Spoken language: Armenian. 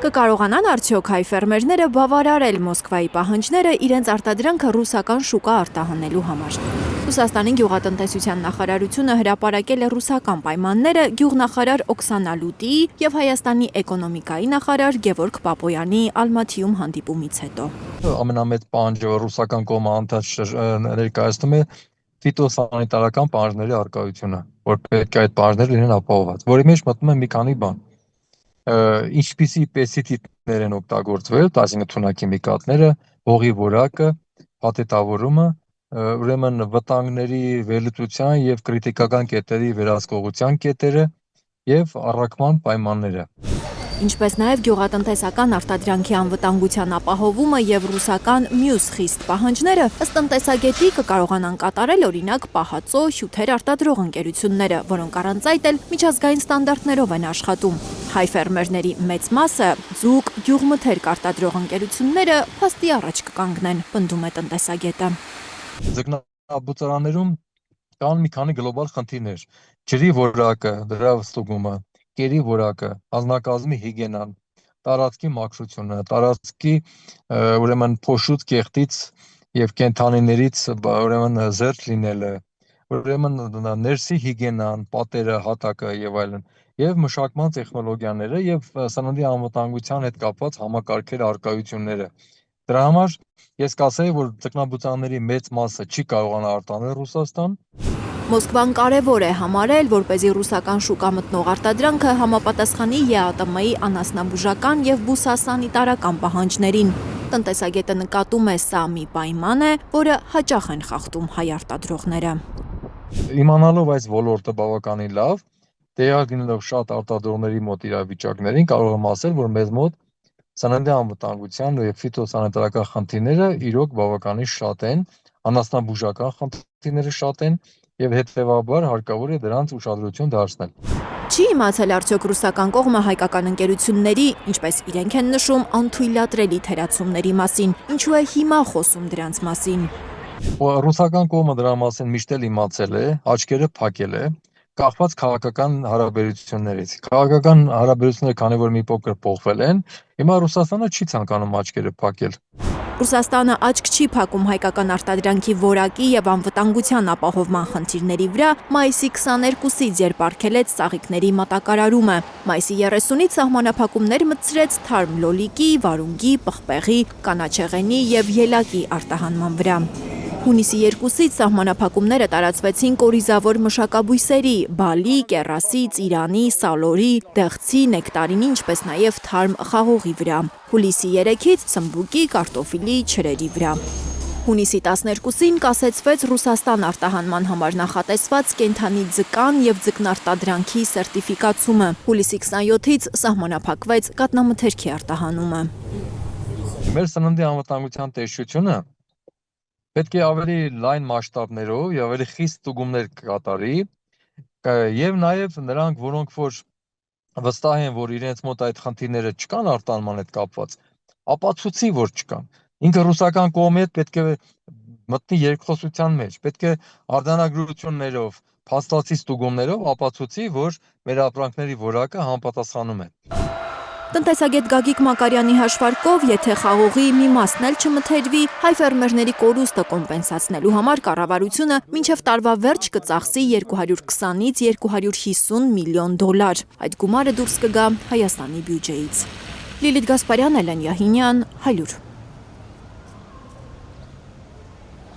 Կկարողանան արդյոք հայ ֆերմերները բավարարել Մոսկվայի պահանջները իրենց արտադրանքը ռուսական շուկա արտահանելու համար։ Ռուսաստանի գյուղատնտեսության նախարարությունը հրապարակել է ռուսական պայմանները գյուղնախարար Օքսանա Լուտիի եւ Հայաստանի էկոնոմիկայի նախարար Գևորգ Պապոյանի Ալմաթիում հանդիպումից հետո։ Ամենամեծ պահանջը ռուսական կողմը անդադար ներկայացնում է ֆիտոսանիտարական պահանջների արկայությունը, որ պետք է այդ պահանջները լինեն ապահովված, որի մեջ մտնում է մի քանի բան։ Ինչպիսի պեստիցիդներ են օգտագործվել, այսինքն թունաքիմիկատները, հողի որակը, փաթեթավորումը, ուրեմն վտանգների վերլուծության եւ կրիտիկական կետերի վերահսկողության կետերը եւ առաքման պայմանները։ Ինչպես նաև գյուղատնտեսական արտադրանքի անվտանգության ապահովումը եւ ռուսական մյուս խիստ պահանջները ըստ տնտեսագետի կկարողանան կատարել օրինակ պահածո հյութեր արտադրող ընկերությունները, որոնք առանց այդ էլ միջազգային ստանդարտներով են աշխատում։ Հայ ֆերմերների մեծ մասը ձուկ, գյուղմթերք արտադրող ընկերությունները փաստի առաջ կկանգնեն, պնդում է տնտեսագետը։ Ձկնաբուծարաններում կան մի քանի գլոբալ խնդիրներ՝ ջրի որակը, դրա ստուգումը, կերի որակը, անձնակազմի հիգիենան, տարածքի մաքրությունը, տարածքի ուրեմն փոշուտ կեղտից եւ կենթանիներից ուրեմն զերծ լինելը, ուրեմն ներսի հիգիենան, պատերը, հատակը եւ այլն, եւ մշակման տեխնոլոգիաները եւ սննդի անվտանգության հետ կապված համակարգեր արկայությունները։ Դրա համար ես կասեի, որ ձկնաբուծարանների մեծ մասը չի կարողանա արտանել Ռուսաստան։ Մոսկվան կարևոր է համարել, որպեսզի ռուսական շուկա մտնող արտադրանքը համապատասխանի ԵԱՏՄ-ի անասնաբուժական եւ բուսասանիտարական պահանջներին։ Տնտեսագետը նկատում է, սա մի պայման է, որը հաճախ են խախտում հայ արտադրողները։ Իմանալով այս ոլորտը բավականին լավ, տեղյակ լինելով շատ արտադրողների մոտ իրավիճակներին, կարող եմ ասել, որ մեզ մոտ սննդի անվտանգության եւ ֆիտոսանիտարական խնդիրները իրոք բավականին շատ են, անասնաբուժական խնդիրները շատ են եւ հետեւաբար հարկավոր է դրանց ուշադրություն դարձնել։ Չի իմացել արդյոք ռուսական կողմը հայկական ընկերությունների, ինչպես իրենք են նշում, անթույլատրելի թերացումների մասին, ինչու է հիմա խոսում դրանց մասին։ Ռուսական կողմը դրա մասին միշտ էլ իմացել է, աչքերը փակել է, կախված քաղաքական հարաբերություններից։ Քաղաքական հարաբերությունները քանի որ մի փոքր փոխվել են, հիմա Ռուսաստանը չի ցանկանում աչքերը փակել։ Ռուսաստանը աչք չի փակում հայկական արտադրանքի որակի եւ անվտանգության ապահովման խնդիրների վրա մայիսի 22-ից, երբ արգելեց ծաղիկների մատակարարումը։ Մայիսի 30-ից սահմանափակումներ մտցրեց թարմ լոլիկի, վարունգի, պղպեղի, կանաչեղենի եւ ելակի արտահանման վրա։ Հունիսի 2-ից սահմանափակումները տարածվեցին կորիզավոր մշակաբույսերի՝ բալի, կեռասի, ծիրանի, սալորի, դեղցի, նեկտարինի, ինչպես նաև թարմ խաղողի վրա։ Հուլիսի 3-ից ցմբուկի, կարտոֆիլի, չրերի վրա։ Հունիսի 12-ին կասեցվեց Ռուսաստան արտահանման համար նախատեսված կենդանի ձկան եւ ձկնարտադրանքի սերտիֆիկացումը։ Հուլիսի 27-ից սահմանափակվեց կատնամթերքի արտահանումը։ Մեր սննդի անվտանգության տեսչությունը պետք է ավելի լայն մասշտաբներով եւ ավելի խիստ ստուգումներ կատարի եւ նաեւ նրանք, որոնք որ վստահ են, որ իրենց մոտ այդ խնդիրները չկան արտահանման հետ կապված, ապացուցի, որ չկան։ Ինքը ռուսական կողմի հետ պետք է մտնի երկխոսության մեջ, պետք է արձանագրություններով, փաստացի ստուգումներով ապացուցի, որ մեր ապրանքների որակը համապատասխանում է։ Տնտեսագետ Գագիկ Մակարյանի հաշվարկով, եթե խաղողի մի մասն էլ չմթերվի, հայ ֆերմերների կորուստը կոմպենսացնելու համար կառավարությունը մինչև տարվա վերջ կծախսի 220-ից 250 միլիոն դոլար։ Այդ գումարը դուրս կգա Հայաստանի բյուջեից։ Լիլիթ Գասպարյան, Էլեն Յահինյան, 100։